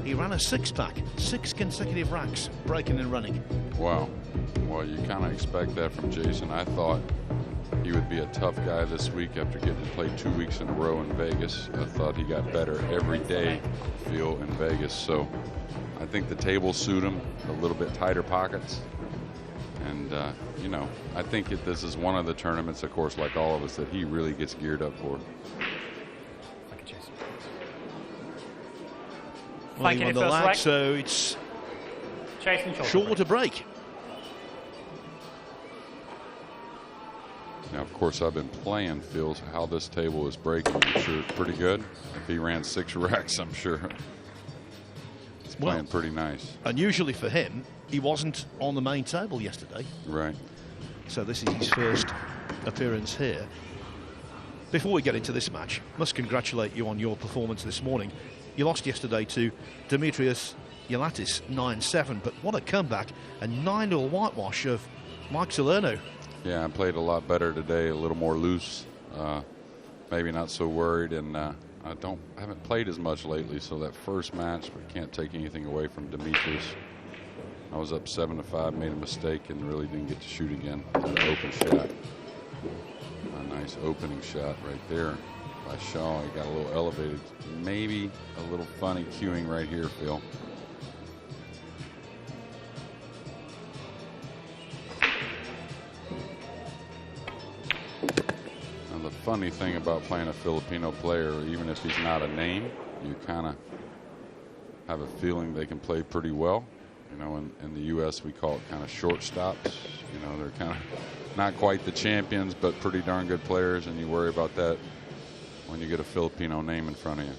he ran a six-pack, 6 consecutive racks, breaking and running. Wow. Well, you kind of expect that from Jayson. I thought he would be a tough guy this week after getting played 2 weeks in a row in Vegas. I thought he got better every day, feel, in Vegas. So I think the tables suit him, a little bit tighter pockets. And, you know, I think this is one of the tournaments, of course, like all of us, that he really gets geared up for. Well, he won the lag, so it's short to break. Now, of course, I've been playing, feels how this table is breaking. I'm sure it's pretty good. If he ran 6 racks, I'm sure it's playing pretty nice. Unusually for him, he wasn't on the main table yesterday. Right. So this is his first appearance here. Before we get into this match, must congratulate you on your performance this morning. You lost yesterday to Demetrius Yelatis 9-7, but what a comeback. A 9-0 whitewash of Mike Salerno. Yeah, I played a lot better today, a little more loose, maybe not so worried, and I haven't played as much lately, so that first match, but can't take anything away from Demetrius. I was up 7-5, made a mistake, and really didn't get to shoot again. Had an open shot. A nice opening shot right there by Shaw. He got a little elevated. Maybe a little funny cueing right here, Phil. And the funny thing about playing a Filipino player, even if he's not a name, you kind of have a feeling they can play pretty well. You know, in the U.S. we call it kind of shortstops. You know, they're kind of not quite the champions, but pretty darn good players, and you worry about that when you get a Filipino name in front of you.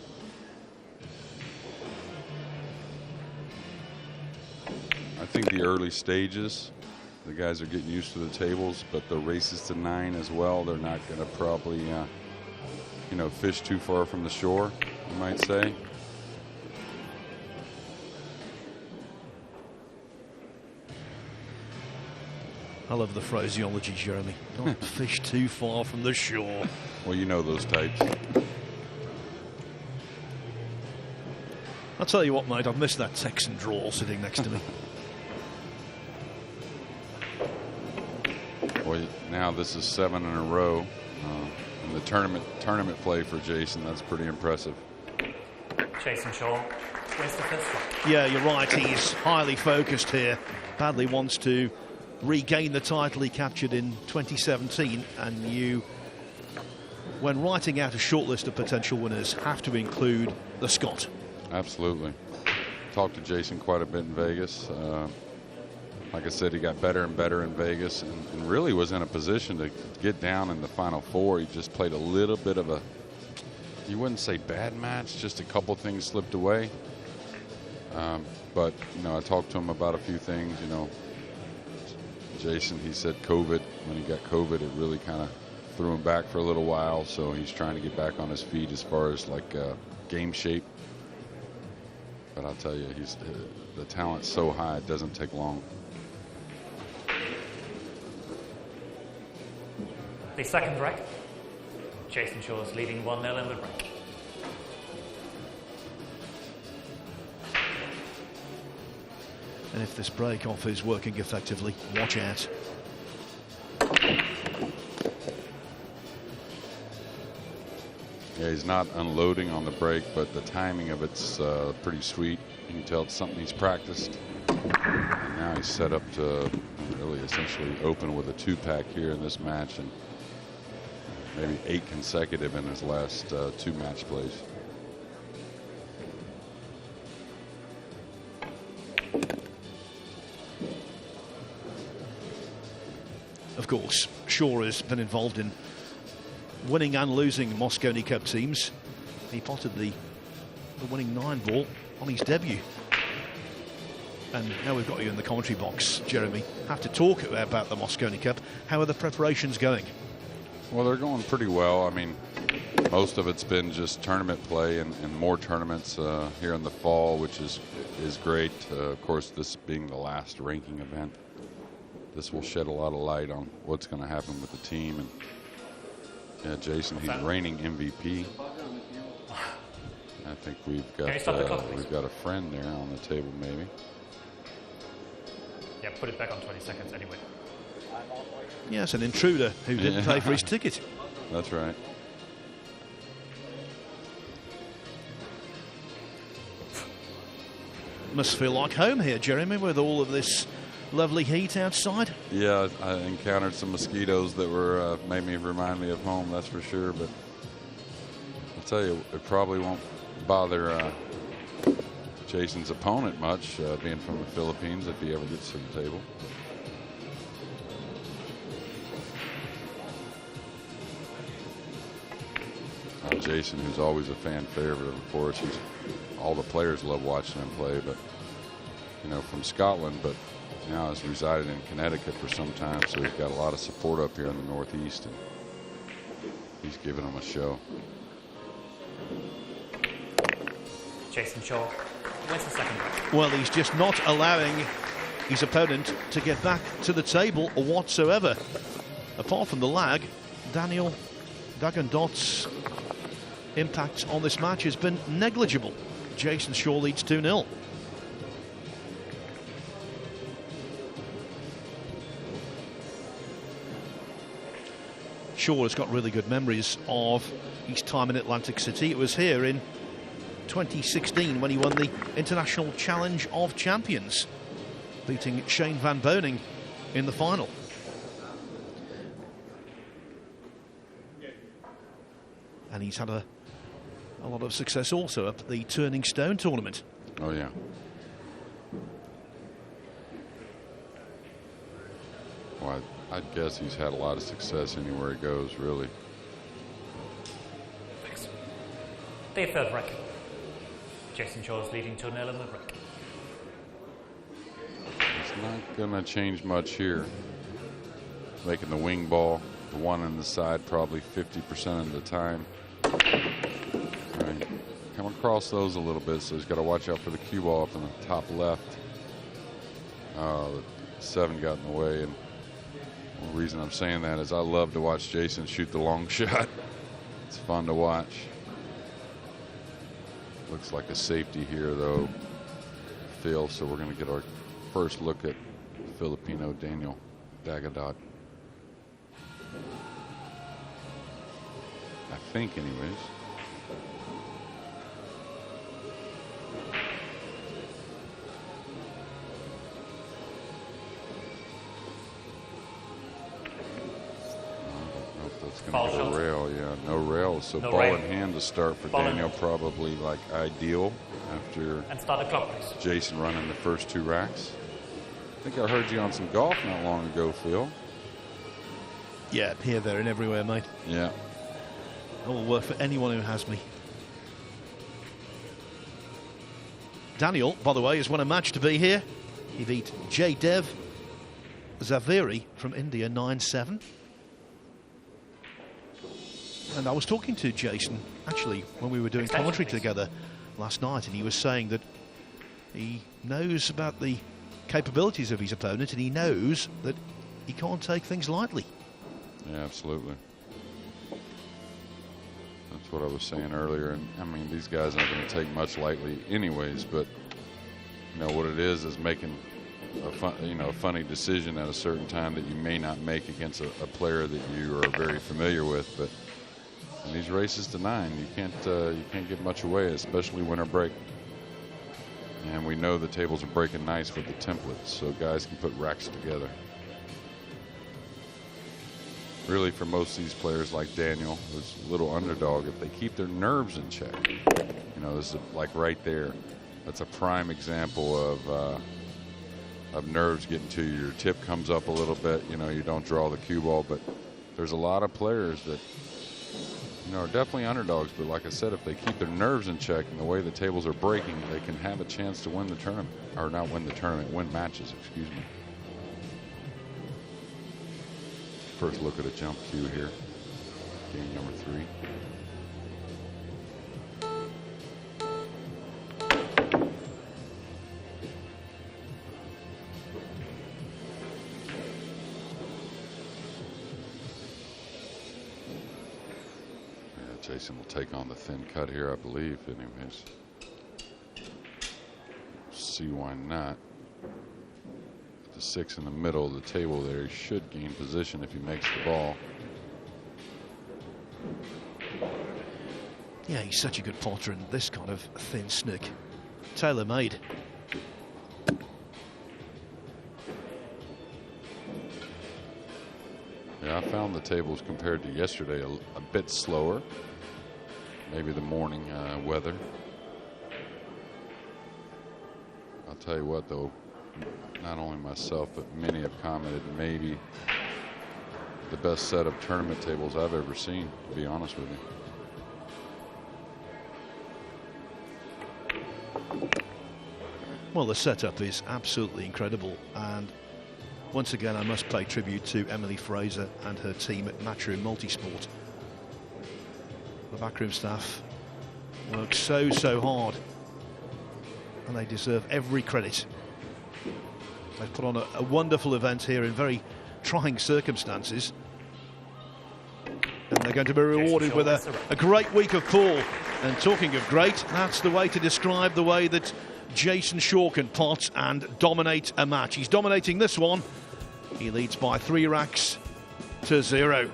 I think the early stages, the guys are getting used to the tables, but the races to 9 as well, they're not going to probably, you know, fish too far from the shore, you might say. I love the phraseology, Jeremy. Don't fish too far from the shore. Well, you know those types. I'll tell you what, mate, I've missed that Texan drawl sitting next to me. Boy, now this is 7 in a row. In the tournament play for Jayson, that's pretty impressive. Jayson Shaw wins the first one. Yeah, you're right. He's highly focused here. Badly wants to regain the title he captured in 2017, and you, when writing out a short list of potential winners, have to include the Scot. Absolutely. Talked to Jayson quite a bit in Vegas. Like I said, he got better and better in Vegas, and really was in a position to get down in the Final Four. He just played a little bit of a, you wouldn't say bad match, just a couple things slipped away. But, you know, I talked to him about a few things, you know. Jayson, he said COVID, when he got COVID, it really kind of threw him back for a little while, so he's trying to get back on his feet as far as like game shape. But I'll tell you, the talent's so high, it doesn't take long. The second break, Jayson Shaw's leading 1-0 in the break. And if this break-off is working effectively, watch out. Yeah, he's not unloading on the break, but the timing of it's pretty sweet. You can tell it's something he's practiced. And now he's set up to really essentially open with a 2-pack here in this match, and maybe 8 consecutive in his last 2 match plays. Of course, Shaw has been involved in winning and losing Mosconi Cup teams. He potted the winning 9 ball on his debut. And now we've got you in the commentary box, Jeremy. Have to talk about the Mosconi Cup. How are the preparations going? Well, they're going pretty well. I mean, most of it's been just tournament play and more tournaments here in the fall, which is great. Of course, this being the last ranking event, this will shed a lot of light on what's going to happen with the team. And yeah, Jayson, he's reigning MVP. I think we've got a friend there on the table, maybe. Yeah, put it back on 20 seconds anyway. Yes, an intruder who didn't pay for his ticket. That's right. Must feel like home here, Jeremy, with all of this lovely heat outside. Yeah, I encountered some mosquitoes that were made me remind me of home, that's for sure. But I'll tell you, it probably won't bother Jayson's opponent much, being from the Philippines, if he ever gets to the table. Jayson, who's always a fan favorite, of course, all the players love watching him play, but you know, from Scotland, but now has resided in Connecticut for some time, so he's got a lot of support up here in the Northeast, and he's giving them a show. Jayson Shaw wins the second round. Well, he's just not allowing his opponent to get back to the table whatsoever. Apart from the lag, Dagotdot's impact on this match has been negligible. Jayson Shaw leads 2-0. Shaw has got really good memories of his time in Atlantic City. It was here in 2016 when he won the International Challenge of Champions, beating Shane Van Boening in the final. And he's had a lot of success also at the Turning Stone tournament. Oh, yeah. Well, I'd guess he's had a lot of success anywhere he goes, really. Thanks. The third break. Jayson Shaw is leading 2-0 in the break. It's not going to change much here. Making the wing ball, the one on the side, probably 50% of the time. Right. Come across those a little bit, so he's got to watch out for the cue ball up in the top left. The 7 got in the way, and the reason I'm saying that is I love to watch Jayson shoot the long shot. It's fun to watch. Looks like a safety here, though, Phil, so we're going to get our first look at Filipino Daniel Dagotdot. I think, anyways. Going to get a rail, yeah, no rail. So no ball rail. in hand to start for Daniel, probably like ideal after and start the clock, please. Jayson running the first 2 racks. I think I heard you on some golf not long ago, Phil. Yeah, here, there, and everywhere, mate. Yeah. I will work for anyone who has me. Daniel, by the way, has won a match to be here. He beat Jaydev Zaveri from India 9-7. And I was talking to Jayson, actually, when we were doing commentary together last night, and he was saying that he knows about the capabilities of his opponent, and he knows that he can't take things lightly. Yeah, absolutely. That's what I was saying earlier. And I mean, these guys aren't going to take much lightly anyways, but you know what it is making a funny decision at a certain time that you may not make against a player that you are very familiar with. But in these races to 9, you can't give much away, especially winter break. And we know the tables are breaking nice with the templates, so guys can put racks together. Really, for most of these players like Daniel, who's a little underdog, if they keep their nerves in check, you know, this is like right there. That's a prime example of nerves getting to you. Your tip comes up a little bit, you know, you don't draw the cue ball, but there's a lot of players that, you know, are definitely underdogs, but like I said, if they keep their nerves in check and the way the tables are breaking, they can have a chance to win the tournament, or not win the tournament, win matches, excuse me. First look at a jump cue here, game number 3. Jayson will take on the thin cut here, I believe, anyways. See why not. The 6 in the middle of the table there, he should gain position if he makes the ball. Yeah, he's such a good potter in this kind of thin snick. Tailor-made. Yeah, I found the tables compared to yesterday a bit slower. Maybe the morning weather. I'll tell you what, though, not only myself, but many have commented maybe the best set of tournament tables I've ever seen, to be honest with you. Well, the setup is absolutely incredible, and once again I must pay tribute to Emily Fraser and her team at Matchroom Multisport. The backroom staff work so hard, and they deserve every credit. They've put on a wonderful event here in very trying circumstances, and they're going to be rewarded with a great week of pool. And talking of great, that's the way to describe the way that Jayson Shaw can pot and dominate a match. He's dominating this one. He leads by 3 racks to 0.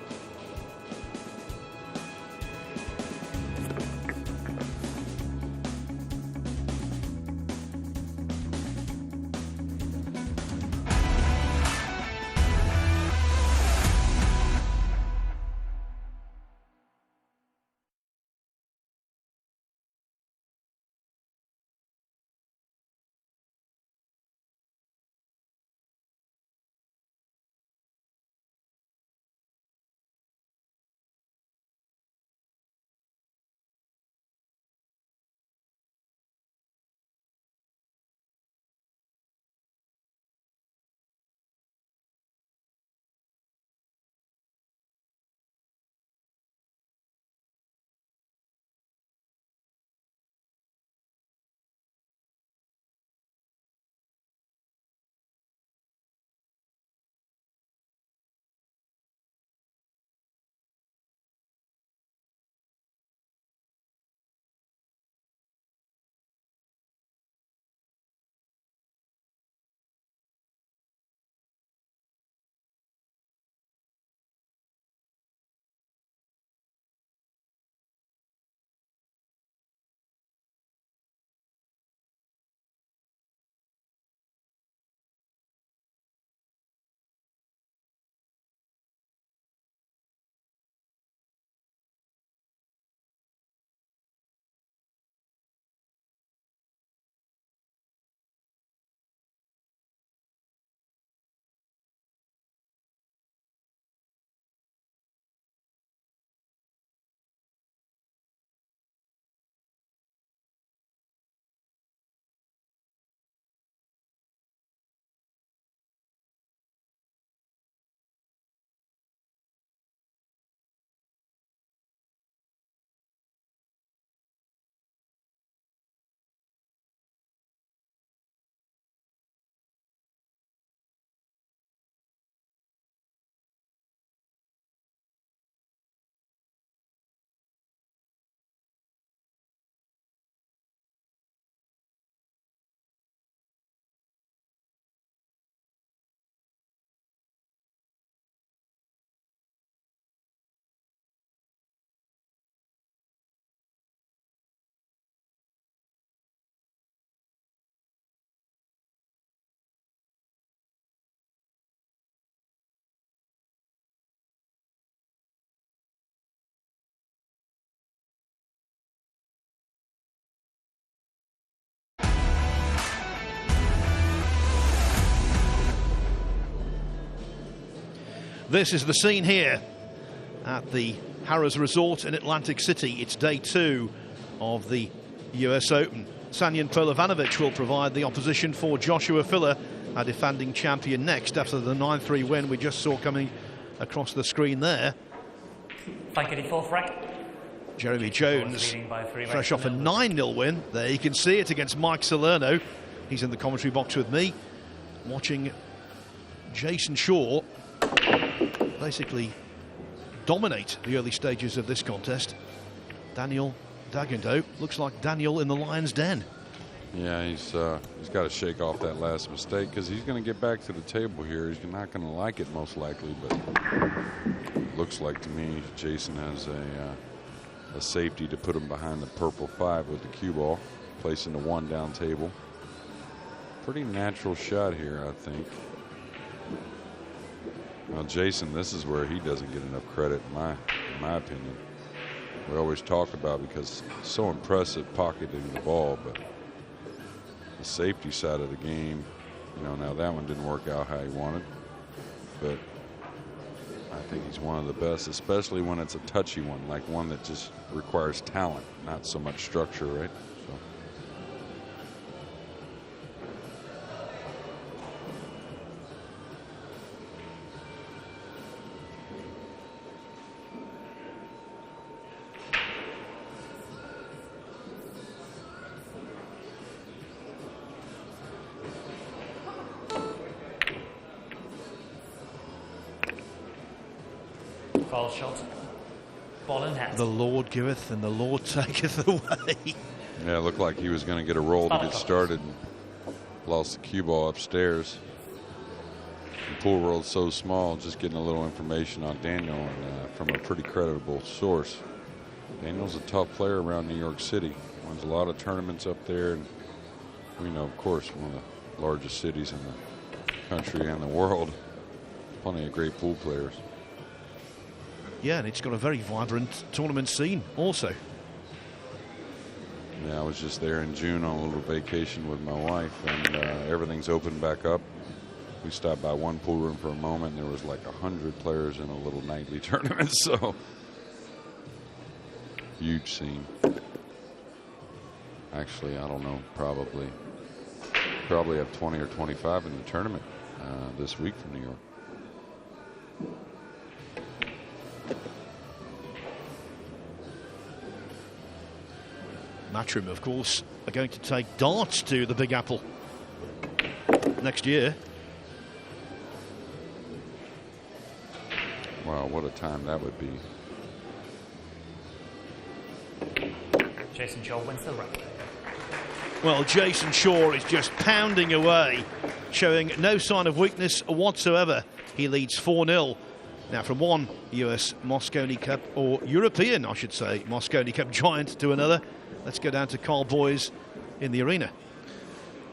This is the scene here at the Harrah's Resort in Atlantic City. It's day 2 of the US Open. Sanyan Polovanovic will provide the opposition for Joshua Filler, our defending champion, next after the 9-3 win we just saw coming across the screen there. Thank you, fourth rack. Jeremy Jones, fresh off a 9-0 win. There you can see it against Mike Salerno. He's in the commentary box with me, watching Jayson Shaw basically dominate the early stages of this contest. Daniel Dagotdot looks like Daniel in the lion's den. Yeah, he's got to shake off that last mistake because he's going to get back to the table here. He's not going to like it most likely, but it looks like to me Jayson has a safety to put him behind the purple 5 with the cue ball, placing the 1 down table. Pretty natural shot here, I think. Well, Jayson, this is where he doesn't get enough credit, in my opinion. We always talk about because it's so impressive pocketing the ball, but the safety side of the game, you know, now that one didn't work out how he wanted, but I think he's one of the best, especially when it's a touchy one, like one that just requires talent, not so much structure, right? So. Foul shot. Ball in hand. The Lord giveth and the Lord taketh away. Yeah, it looked like he was going to get a roll to get started and lost the cue ball upstairs. The pool world's so small, just getting a little information on Daniel and from a pretty credible source. Daniel's a tough player around New York City. Wins a lot of tournaments up there, and we know, of course, one of the largest cities in the country and the world. Plenty of great pool players. Yeah, and it's got a very vibrant tournament scene also. Yeah, I was just there in June on a little vacation with my wife, and everything's opened back up. We stopped by one pool room for a moment, and there was like 100 players in a little nightly tournament, so huge scene. Actually, I don't know, probably have 20 or 25 in the tournament this week from New York. Matchroom, of course, are going to take darts to the Big Apple next year. Wow, what a time that would be. Jayson Shaw wins the round. Well, Jayson Shaw is just pounding away, showing no sign of weakness whatsoever. He leads 4-0. Now, from one US Mosconi Cup, or European, I should say, Mosconi Cup giant to another. Let's go down to Carl Boys in the arena.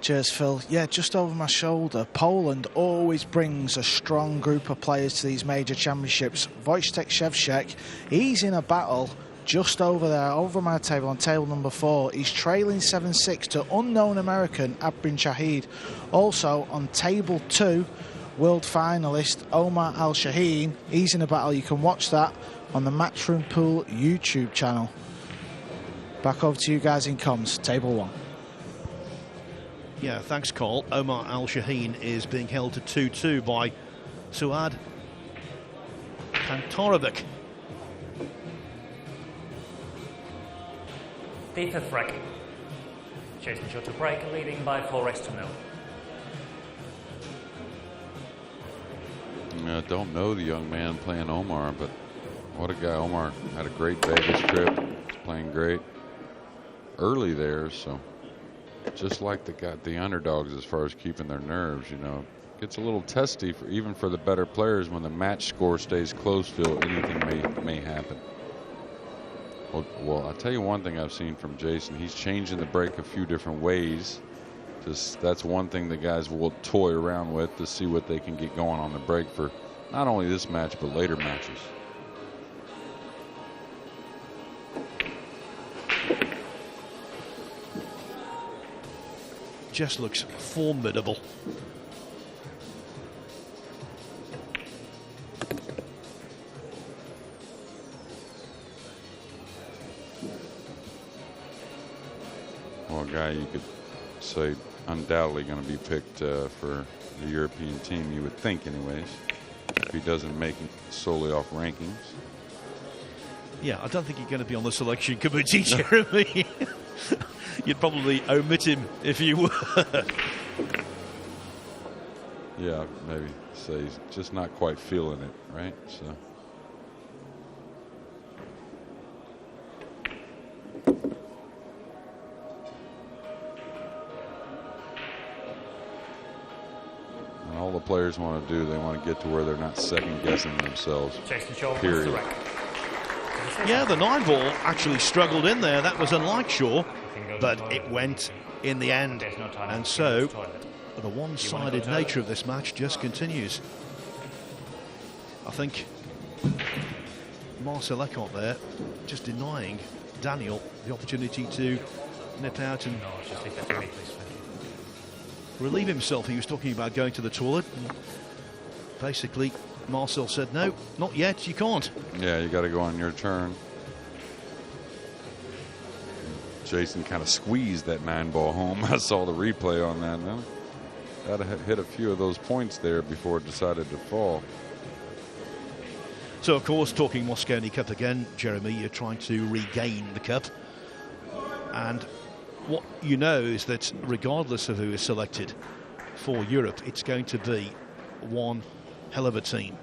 Cheers, Phil. Yeah, just over my shoulder. Poland always brings a strong group of players to these major championships. Wojtek Szewczak, he's in a battle just over there, over my table, on table number 4. He's trailing 7-6 to unknown American Abrin Shahid. Also on table 2, world finalist Omar Al Shaheen. He's in a battle. You can watch that on the Matchroom Pool YouTube channel. Back over to you guys in comms, table 1. Yeah, thanks, Carl. Omar Al Shaheen is being held to 2-2 by Suad Kantarovic. The 5th rack. Jayson Shaw to break, leading by 4x to 0. I don't know the young man playing Omar, but what a guy. Omar had a great Vegas trip. He's playing great early there, so just like the underdogs as far as keeping their nerves, you know. Gets a little testy even for the better players when the match score stays close. Still, anything may happen. Well, I'll tell you one thing I've seen from Jayson. He's changing the break a few different ways. Just that's one thing the guys will toy around with to see what they can get going on the break for not only this match but later matches. Just looks formidable. Well, a guy you could say undoubtedly going to be picked for the European team, you would think anyways, if he doesn't make it solely off rankings. Yeah, I don't think you're going to be on the selection committee, Jeremy. You'd probably omit him if you were. Yeah, maybe say he's just not quite feeling it, right? So And all the players want to do, they want to get to where they're not second guessing themselves. Period. Yeah, the 9-ball actually struggled in there. That was unlike Shaw, but it went in the end. And so the one-sided nature of this match just continues. I think Marcel Eckhart there just denying Daniel the opportunity to nip out and relieve himself. He was talking about going to the toilet. Basically, Marcel said, no, not yet, you can't. Yeah, you got to go on your turn. Jayson kind of squeezed that 9-ball home. I saw the replay on that. Got to hit a few of those points there before it decided to fall. So, of course, talking Mosconi Cup again, Jeremy, you're trying to regain the cup. And what you know is that regardless of who is selected for Europe, it's going to be one hell of a team.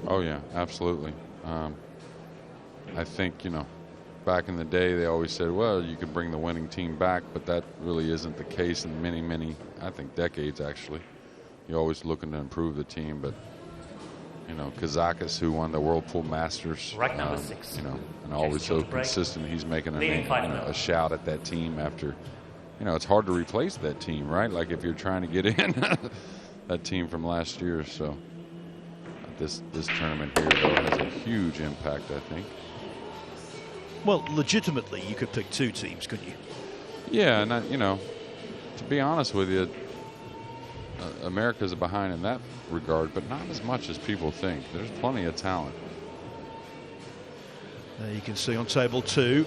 Oh, yeah, absolutely. I think, you know, back in the day, they always said, well, you can bring the winning team back, but that really isn't the case in many, I think, decades, actually. You're always looking to improve the team, but, you know, Kazakis, who won the Whirlpool Masters, number 6. you know, and always so consistent, he's making a shout at that team after, you know, it's hard to replace that team, right? Like if you're trying to get in that team from last year, so this tournament here, though, has a huge impact, I think. Well, legitimately, you could pick 2 teams, couldn't you? Yeah, and you know, to be honest with you, America's behind in that regard, but not as much as people think. There's plenty of talent. There you can see on table 2,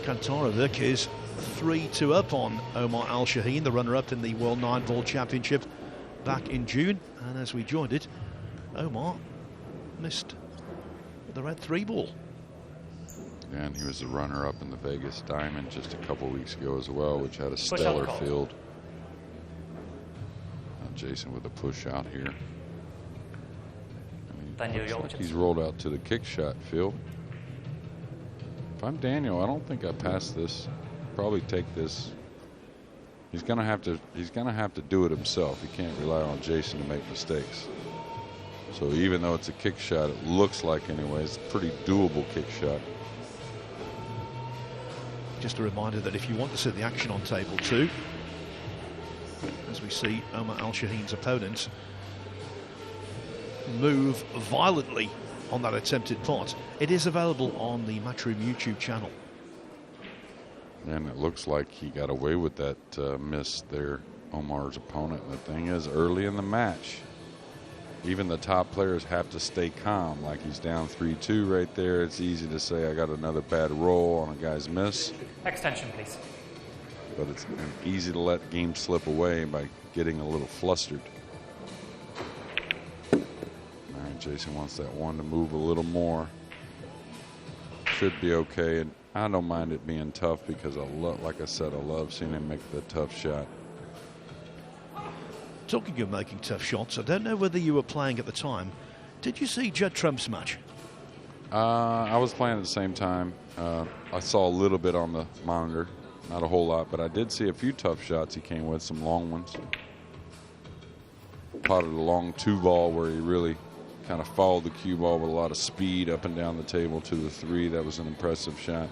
Kantarovic is 3-2 up on Omar Al Shaheen, the runner-up in the World 9-ball Championship back in June. And as we joined it, Omar missed the red 3-ball. Yeah, and he was the runner-up in the Vegas Diamond just a couple weeks ago as well, which had a stellar field. Jayson with a push out here. He's rolled out to the kick shot field. If I'm Daniel, I don't think I pass this. Probably take this. He's gonna have to do it himself. He can't rely on Jayson to make mistakes. So even though it's a kick shot, it looks like anyway, it's a pretty doable kick shot. Just a reminder that if you want to see the action on table 2, as we see Omar Al Shaheen's opponents move violently on that attempted pot, it is available on the Matchroom YouTube channel. And it looks like he got away with that miss there, Omar's opponent. And the thing is, early in the match, even the top players have to stay calm. Like he's down 3-2 right there. It's easy to say, I got another bad roll on a guy's miss. Extension, please. But it's easy to let games slip away by getting a little flustered. All right, Jayson wants that one to move a little more. Should be okay, and I don't mind it being tough because like I said, I love seeing him make the tough shot. Talking of making tough shots, I don't know whether you were playing at the time. Did you see Judd Trump's match? I was playing at the same time. I saw a little bit on the monitor. Not a whole lot, but I did see a few tough shots he came with, some long ones. Potted a long 2-ball where he really kind of followed the cue ball with a lot of speed up and down the table to the 3. That was an impressive shot.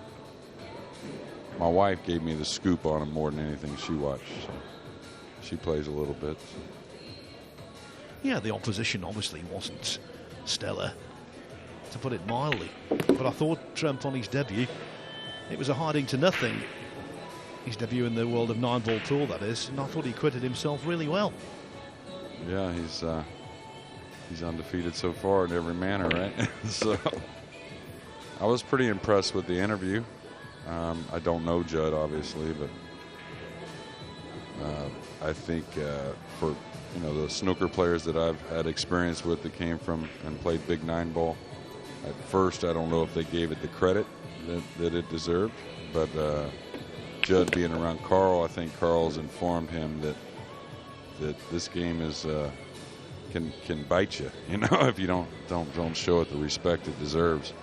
My wife gave me the scoop on him more than anything she watched. So she plays a little bit. Yeah, the opposition obviously wasn't stellar, to put it mildly. But I thought Trump on his debut, it was a harding to nothing. His debut in the world of 9-ball tour, that is, and I thought he acquitted himself really well. Yeah, he's undefeated so far in every manner, right? So I was pretty impressed with the interview. I don't know Judd, obviously, but I think for the snooker players that I've had experience with that came from and played big 9-ball, at first I don't know if they gave it the credit that it deserved, but Judd being around Carl, I think Carl's informed him that this game is can bite you, if you don't show it the respect it deserves.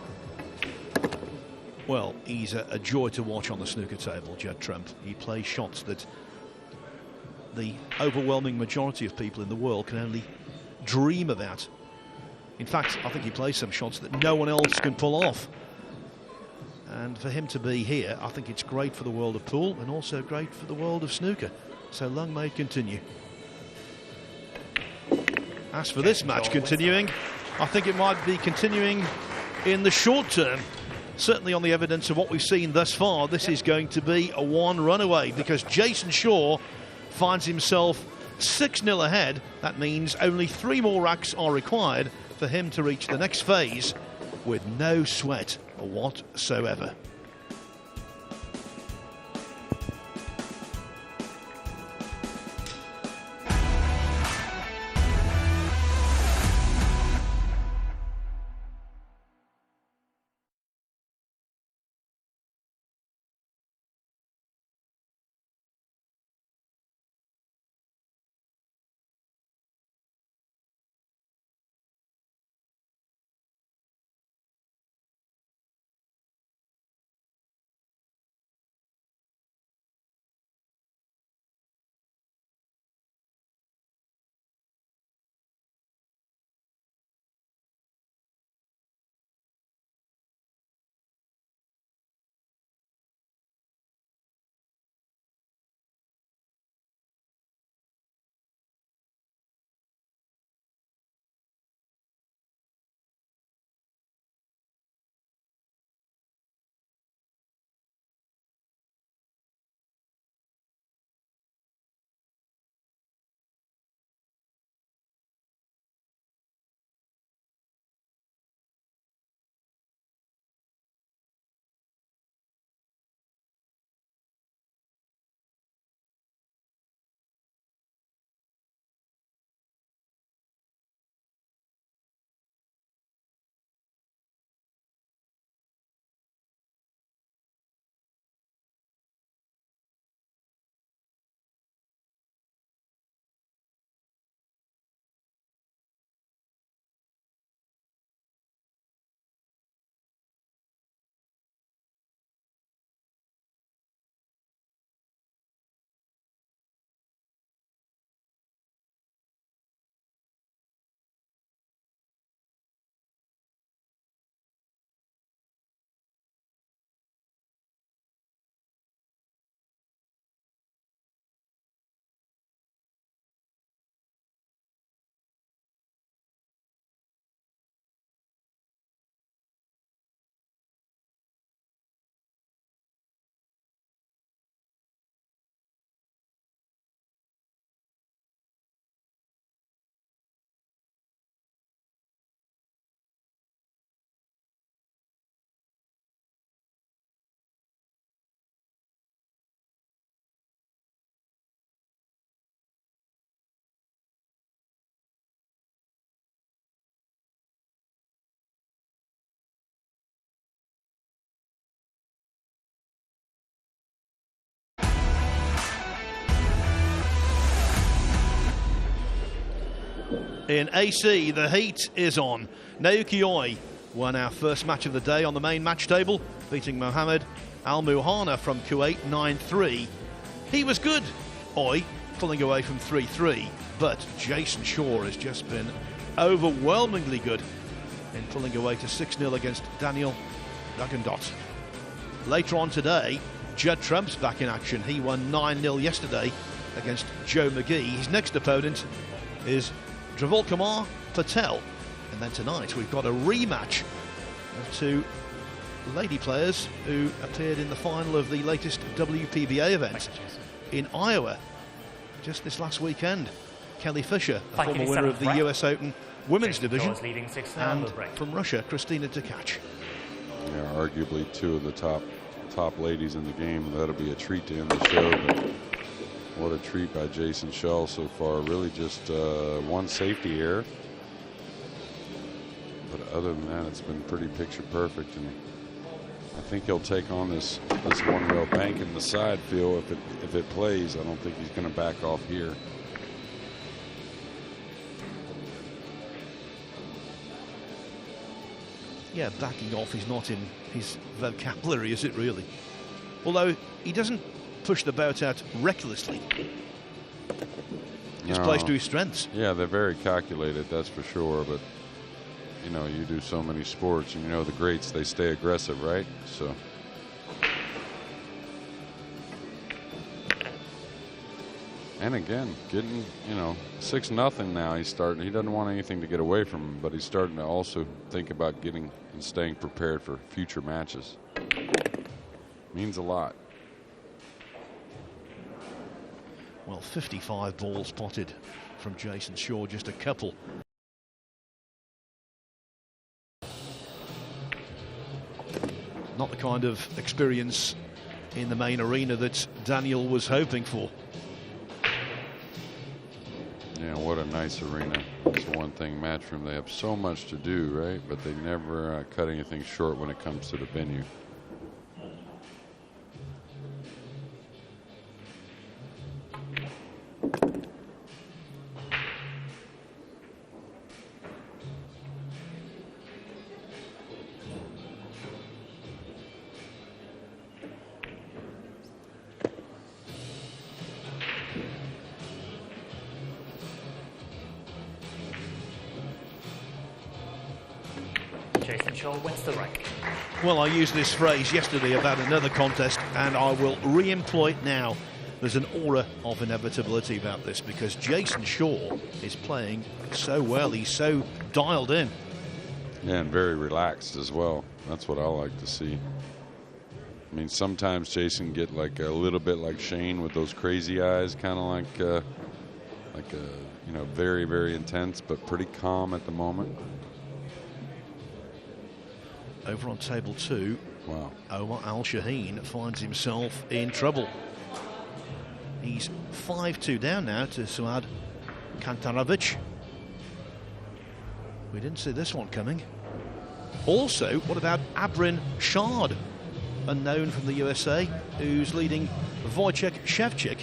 Well, he's a joy to watch on the snooker table, Judd Trump. He plays shots that the overwhelming majority of people in the world can only dream about. In fact, I think he plays some shots that no one else can pull off. And for him to be here, I think it's great for the world of pool and also great for the world of snooker. So long may it continue. As for this match continuing, I think it might be continuing in the short term. Certainly on the evidence of what we've seen thus far, this is going to be a one runaway because Jayson Shaw finds himself 6-0 ahead. That means only 3 more racks are required for him to reach the next phase with no sweat whatsoever. In AC, the heat is on. Naoki Oi won our first match of the day on the main match table, beating Mohammed Al-Muhana from Kuwait 9-3. He was good, Oi, pulling away from 3-3, but Jayson Shaw has just been overwhelmingly good in pulling away to 6-0 against Daniel Dagotdot. Later on today, Judd Trump's back in action. He won 9-0 yesterday against Joe McGee. His next opponent is Dravolkumar Patel. And then tonight we've got a rematch of 2 lady players who appeared in the final of the latest WPBA event in Iowa just this last weekend. Kelly Fisher, a former winner of the US Open Women's Division, and from Russia, Kristina Tkach. Yeah, arguably 2 of the top ladies in the game. That'll be a treat to end the show. But what a treat by Jayson Shaw so far. Really just 1 safety error. But other than that, it's been pretty picture perfect. And I think he'll take on this one-rail bank in the side field if it plays. I don't think he's going to back off here. Yeah, backing off is not in his vocabulary, is it really? Although he doesn't push the boat out recklessly. Just plays to his strengths. Yeah, they're very calculated, that's for sure. But, you know, you do so many sports, and you know the greats, they stay aggressive, right? So. And again, getting, you know, 6-0 now. He's starting. He doesn't want anything to get away from him, but he's starting to also think about getting and staying prepared for future matches. Means a lot. Well, 55 balls potted from Jayson Shaw, just a couple. Not the kind of experience in the main arena that Daniel was hoping for. Yeah, what a nice arena. That's the one thing, Matchroom, they have so much to do, right? But they never cut anything short when it comes to the venue. Jayson Shaw wins the rank. Well, I used this phrase yesterday about another contest, and I will re-employ it now. There's an aura of inevitability about this because Jayson Shaw is playing so well. He's so dialed in. Yeah, and very relaxed as well. That's what I like to see. I mean, sometimes Jayson get like a little bit like Shane with those crazy eyes, kind of like you know, very, very intense, but pretty calm at the moment. Over on table 2, wow. Omar Al-Shaheen finds himself in trouble. He's 5-2 down now to Suad Kantarovic. We didn't see this one coming. Also, what about Abrin Shard, unknown from the USA, who's leading Wojciech Szewczyk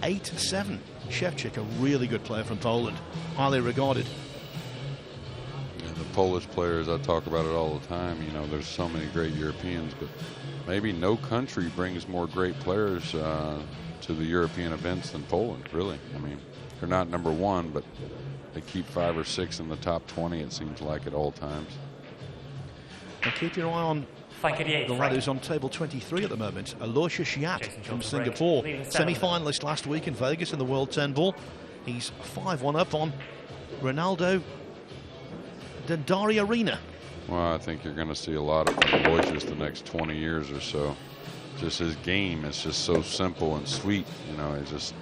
8-7. Szewczyk, a really good player from Poland, highly regarded. The Polish players, I talk about it all the time. You know, there's so many great Europeans, but maybe no country brings more great players to the European events than Poland, really. I mean, they're not number 1, but they keep 5 or 6 in the top 20, it seems like, at all times. And keep your eye on the lad who's on table 23 at the moment, Aloysius Yat from Singapore. Semi-finalist last week in Vegas in the World 10 Ball. He's 5-1 up on Ronaldo Dendari Arena. Well, I think you're going to see a lot of Aloysius the next 20 years or so. Just his game is just so simple and sweet. You know, it just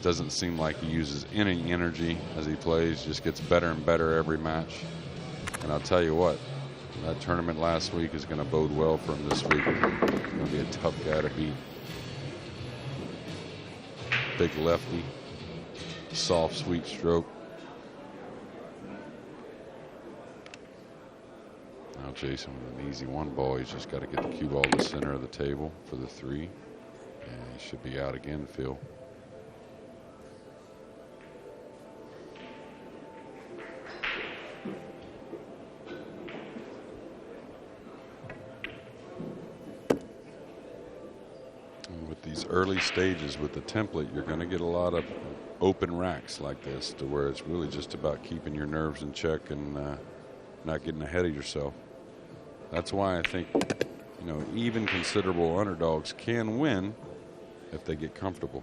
doesn't seem like he uses any energy as he plays. Just gets better and better every match. And I'll tell you what, that tournament last week is going to bode well for him this week. He's going to be a tough guy to beat. Big lefty, soft, sweet stroke. Now Jayson with an easy 1 ball. He's just got to get the cue ball to the center of the table for the 3. And he should be out again, Phil. And with these early stages with the template, you're going to get a lot of open racks like this, to where it's really just about keeping your nerves in check and not getting ahead of yourself. That's why I think, you know, even considerable underdogs can win if they get comfortable.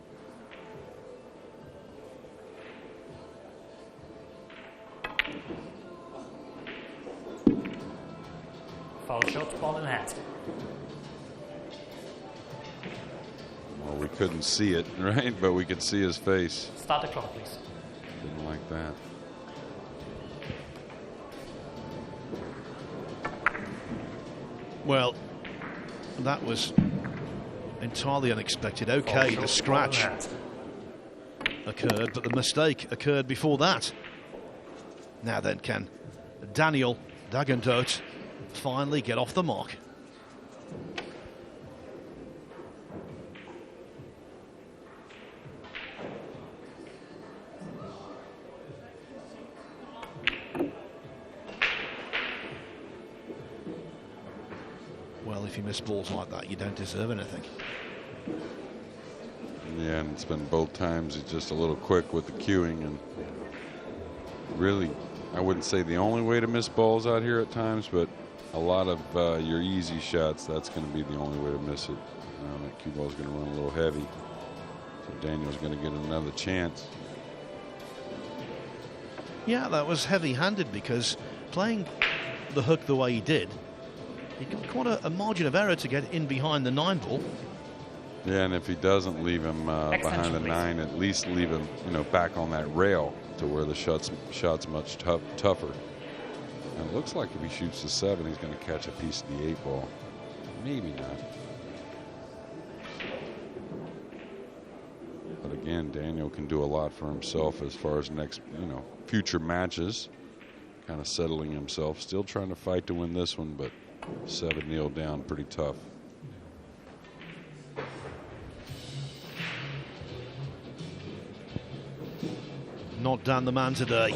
Foul shot, ball in hand. Well, we couldn't see it, right? But we could see his face. Start the clock, please. Didn't like that. Well, that was entirely unexpected. Okay, the scratch occurred, but the mistake occurred before that. Now then, can Daniel Dagotdot finally get off the mark? Well, if you miss balls like that, you don't deserve anything. Yeah, and it's been both times he's just a little quick with the cueing, and really, I wouldn't say the only way to miss balls out here at times, but a lot of your easy shots, that's going to be the only way to miss it. That cue ball is going to run a little heavy, so Daniel's going to get another chance. Yeah, that was heavy-handed because playing the hook the way he did, he got quite a margin of error to get in behind the 9 ball. Yeah, and if he doesn't leave him behind the 9, at least leave him, back on that rail to where the shot's much tougher. And it looks like if he shoots the 7, he's going to catch a piece of the 8 ball. Maybe not. But again, Daniel can do a lot for himself as far as next, future matches. Kind of settling himself. Still trying to fight to win this one, but 7-0 down, pretty tough. Not Dan the man today.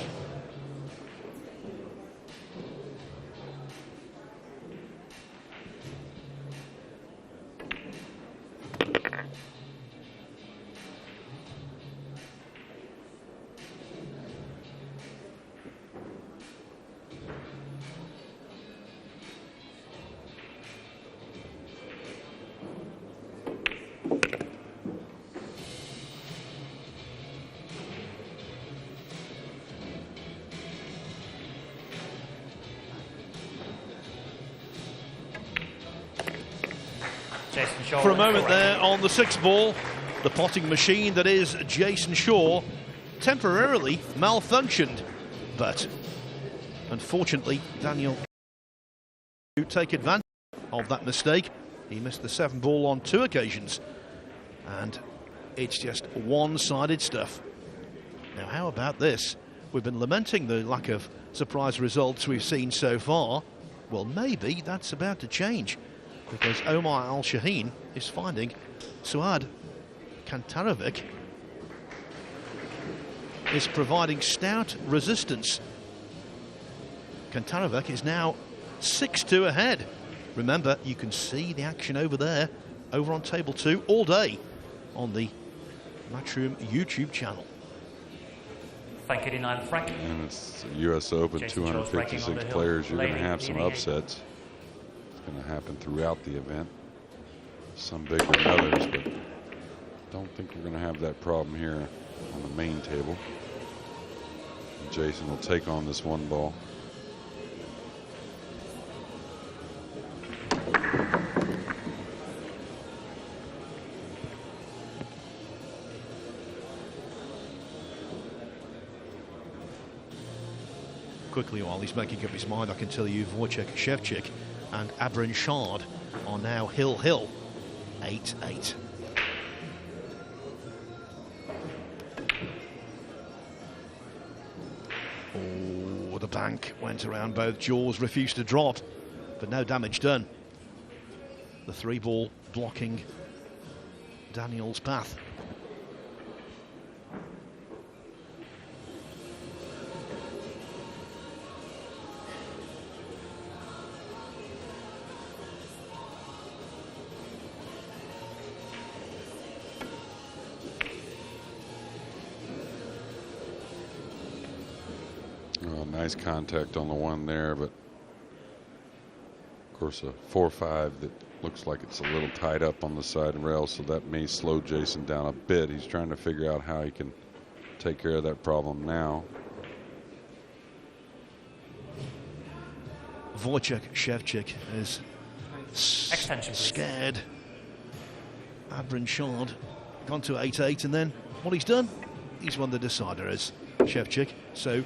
For a moment there on the 6th ball, the potting machine that is Jayson Shaw temporarily malfunctioned, but unfortunately Daniel to take advantage of that mistake. He missed the 7 ball on 2 occasions, and it's just one-sided stuff. Now how about this? We've been lamenting the lack of surprise results we've seen so far. Well, maybe that's about to change, because Omar Al-Shaheen is finding Suad Kantarovic is providing stout resistance. Kantarovic is now 6-2 ahead. Remember, you can see the action over there, over on table 2, all day on the Matchroom YouTube channel. Thank you, Denial Frank. And it's US Open, Jayson 256 players. You're going to have some upsets. Going to happen throughout the event, some bigger than others, but don't think we're going to have that problem here on the main table. And Jayson will take on this 1 ball. Quickly, while he's making up his mind, I can tell you Wojciech Szewczyk and Abrin Shard are now hill-hill, 8-8. Oh, the bank went around both jaws, refused to drop, but no damage done. The 3 ball blocking Daniel's path. Nice contact on the 1 there, but of course a 4-5 that looks like it's a little tied up on the side rail, so that may slow Jayson down a bit. He's trying to figure out how he can take care of that problem now. Wojciech Szewczyk is scared. Abrin Shard gone to 8-8, and then what he's done, he's won the decider as Szewczyk, so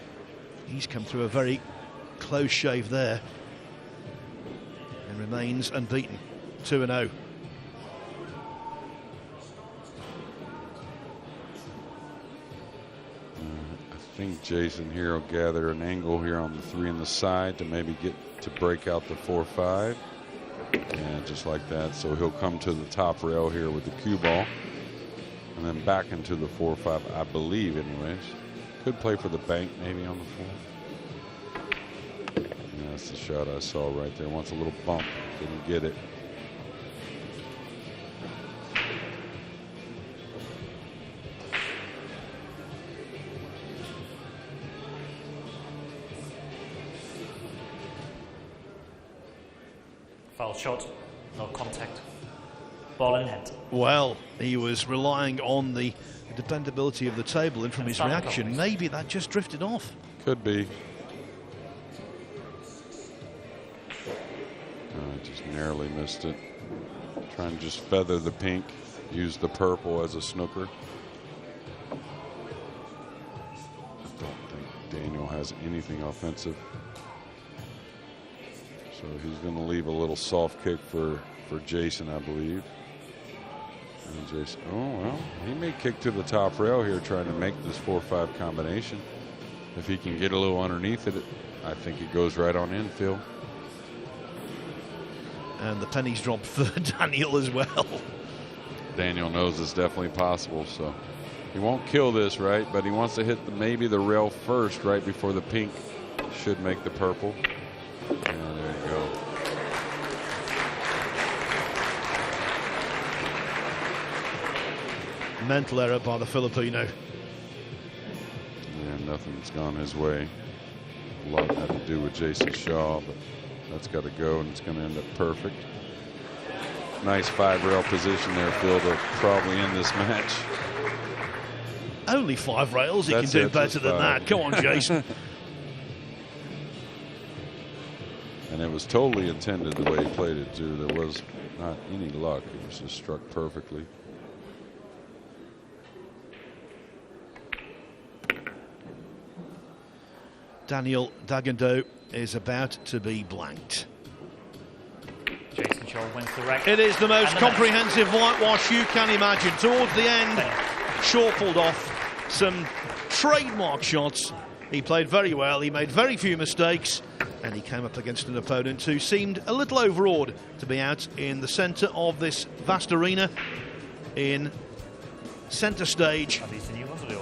he's come through a very close shave there and remains unbeaten, 2-0. I think Jayson here will gather an angle here on the 3 on the side to maybe get to break out the 4-5. And just like that, so he'll come to the top rail here with the cue ball and then back into the 4-5, I believe anyways. Could play for the bank maybe on the 4. Yeah, that's the shot I saw right there. Wants a little bump, didn't get it. Foul shot, no contact. Ball in hand. Well, he was relying on the dependability of the table, and from his Standing reaction, please. maybe that just drifted off. Could be. Just narrowly missed it. Trying to just feather the pink, use the purple as a snooker. I don't think Daniel has anything offensive. So he's going to leave a little soft kick for Jayson, I believe. And Jayson, oh, well, he may kick to the top rail here trying to make this 4-5 combination. If he can get a little underneath it, I think it goes right on in, Phil. And the pennies drop for Daniel as well. Daniel knows it's definitely possible, so he won't kill this, right? But he wants to hit maybe the rail first, right before the pink should make the purple. And there you go. Mental error by the Filipino. And nothing's gone his way. A lot had to do with Jayson Shaw, but that's got to go, and it's going to end up perfect. Nice 5-rail position there, Phil, to probably end this match. Only 5 rails, he That's can do it, better just than 5. that. Come on, Jayson. And it was totally intended the way he played it, too. There was not any luck. It was just struck perfectly. Daniel Dagotdot is about to be blanked. Jayson Shaw wins the rack. It is the most And the comprehensive whitewash you can imagine. Towards the end, Shaw pulled off some trademark shots. He played very well, he made very few mistakes, and he came up against an opponent who seemed a little overawed to be out in the centre of this vast arena, in centre stage,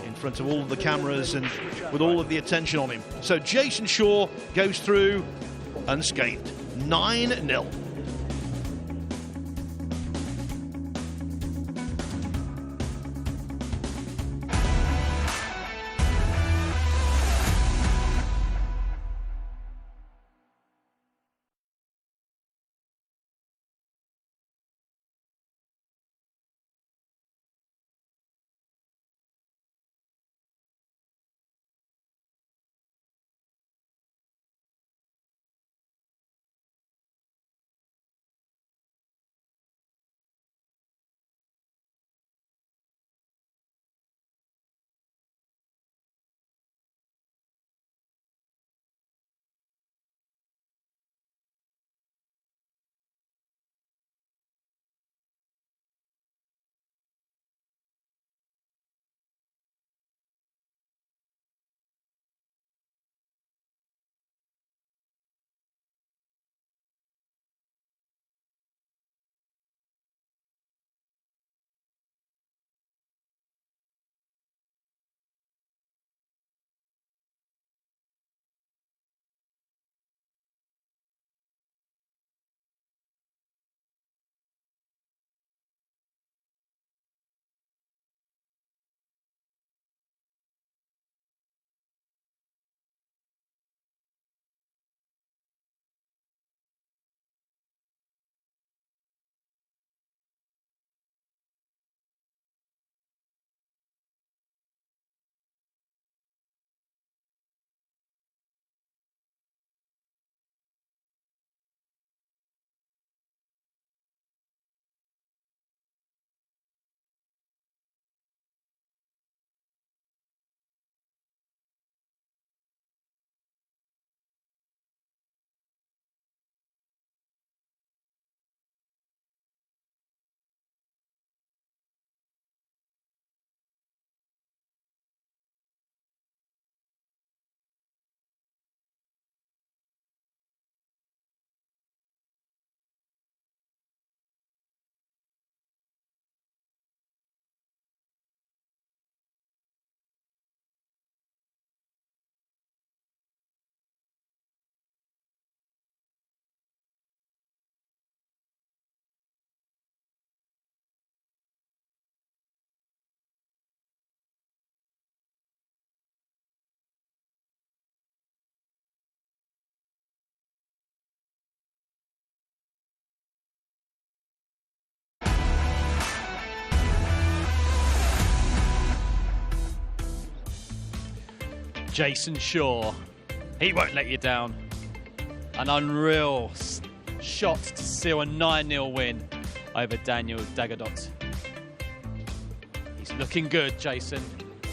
in front of all of the cameras and with all of the attention on him. So Jayson Shaw goes through unscathed, 9-0. Jayson Shaw, he won't let you down. An unreal shot to seal a 9-0 win over Dagotdot. He's looking good, Jayson.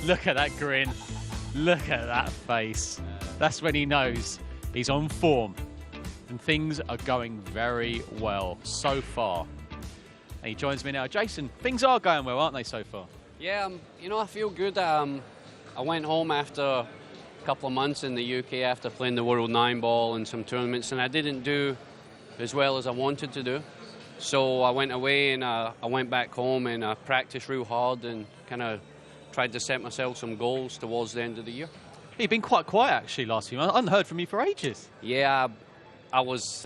Look at that grin. Look at that face. That's when he knows he's on form. And things are going very well so far. And he joins me now. Jayson, things are going well, aren't they, so far? Yeah, you know, I feel good. I went home after a couple of months in the UK after playing the World 9 ball and some tournaments, and I didn't do as well as I wanted to do. So I went away and I went back home and I practiced real hard and kind of tried to set myself some goals towards the end of the year. You've been quite quiet, actually, last few months. I haven't heard from you for ages. Yeah, I was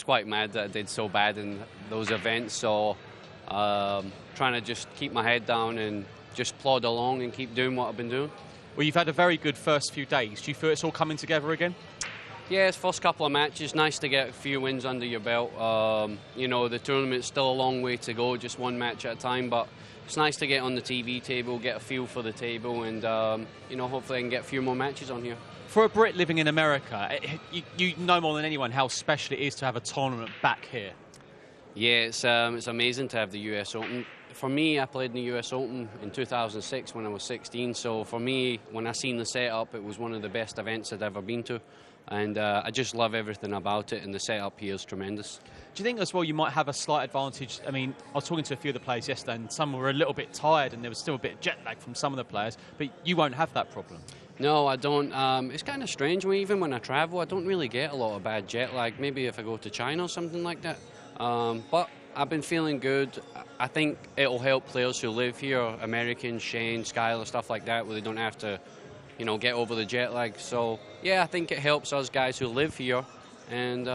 quite mad that I did so bad in those events, so trying to just keep my head down and just plod along and keep doing what I've been doing. Well, you've had a very good first few days. Do you feel it's all coming together again? Yeah, it's first couple of matches. Nice to get a few wins under your belt. You know, the tournament's still a long way to go, just one match at a time, but it's nice to get on the TV table, get a feel for the table, and you know, hopefully I can get a few more matches on here. For a Brit living in America, you know more than anyone how special it is to have a tournament back here. Yeah, it's amazing to have the US Open. For me, I played in the US Open in 2006 when I was 16, so for me, when I seen the setup, it was one of the best events I'd ever been to, and I just love everything about it, and the setup here is tremendous. Do you think as well you might have a slight advantage? I mean, I was talking to a few of the players yesterday, and some were a little bit tired, and there was still a bit of jet lag from some of the players, but you won't have that problem. No, I don't. It's kind of strange. Even when I travel, I don't really get a lot of bad jet lag. Maybe if I go to China or something like that. But I've been feeling good. I think it'll help players who live here, Americans, Shane, Skyler, stuff like that, where they don't have to, you know, get over the jet lag. So, yeah, I think it helps us guys who live here, and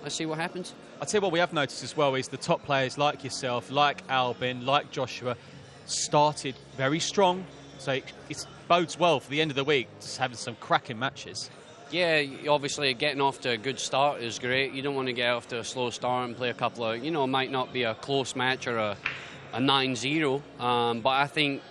let's see what happens. I'll tell you what we have noticed as well is the top players like yourself, like Albin, like Joshua, started very strong. So it bodes well for the end of the week, just having some cracking matches. Yeah, obviously getting off to a good start is great. You don't want to get off to a slow start and play a couple of, you know, it might not be a close match or a 9-0. But I think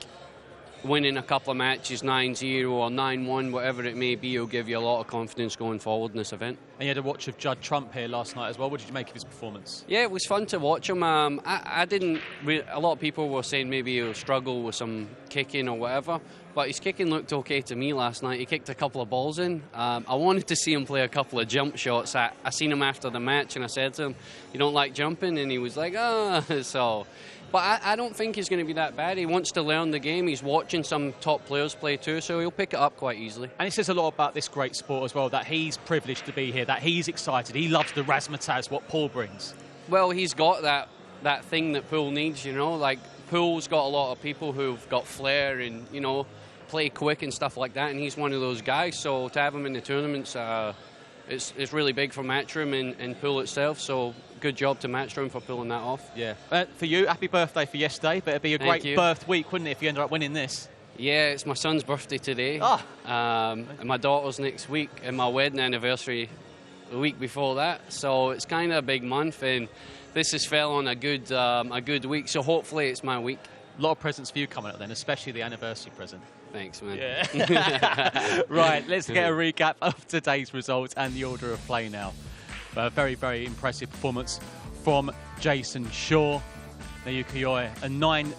winning a couple of matches, 9-0 or 9-1, whatever it may be, will give you a lot of confidence going forward in this event. And you had a watch of Judd Trump here last night as well. What did you make of his performance? Yeah, it was fun to watch him. I didn't. A lot of people were saying maybe he'll struggle with some kicking or whatever, but his kicking looked okay to me last night. He kicked a couple of balls in. I wanted to see him play a couple of jump shots. I seen him after the match and I said to him, "You don't like jumping?" And he was like, "Ah." So, but I don't think he's going to be that bad. He wants to learn the game. He's watching some top players play too, so he'll pick it up quite easily. And it says a lot about this great sport as well, that he's privileged to be here, that he's excited. He loves the razzmatazz, what Paul brings. Well, he's got that thing that Poole needs, you know. Like, Poole's got a lot of people who've got flair and, you know, play quick and stuff like that, and he's one of those guys. So to have him in the tournaments, it's really big for Matchroom and Poole itself. So good job to Matchroom for pulling that off. Yeah. For you, happy birthday for yesterday, but it'd be a great birth week, wouldn't it, if you ended up winning this? Yeah, it's my son's birthday today. And my daughter's next week, and my wedding anniversary the week before that. So it's kind of a big month, and this has fell on a good week. So hopefully it's my week. A lot of presents for you coming up then, especially the anniversary present. Thanks, man. Yeah. Right, let's get a recap of today's results and the order of play now. A very, very impressive performance from Jayson Shaw. Naoki Oi, a 9